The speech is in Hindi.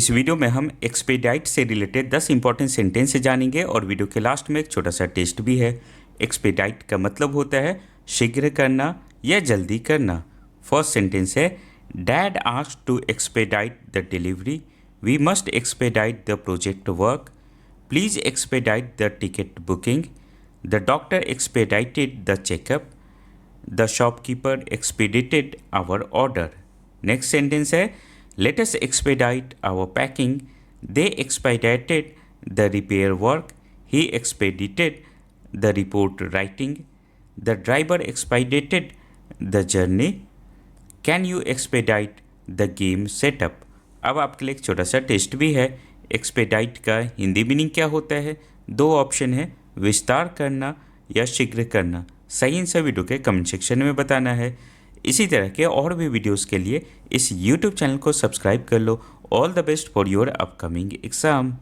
इस वीडियो में हम एक्सपेडाइट से रिलेटेड 10 इंपॉर्टेंट सेंटेंस जानेंगे और वीडियो के लास्ट में एक छोटा सा टेस्ट भी है। एक्सपेडाइट का मतलब होता है शीघ्र करना या जल्दी करना। फर्स्ट सेंटेंस है, dad asked to expedite the delivery, we must expedite the project work, please expedite the ticket booking, the doctor expedited the checkup, the shopkeeper expedited our order. Next sentence है, let us expedite our packing, they expedited the repair work, he expedited the report writing, the driver expedited the journey, can you expedite the game setup। अब आपके लिए एक छोटा सा टेस्ट भी है। एक्सपेडाइट का हिंदी मीनिंग क्या होता है? दो ऑप्शन है, विस्तार करना या शीघ्र करना। सही आंसर वीडियो के कमेंट सेक्शन में बताना है। इसी तरह के और भी वीडियोस के लिए इस YouTube चैनल को सब्सक्राइब कर लो। All the best for your upcoming exam.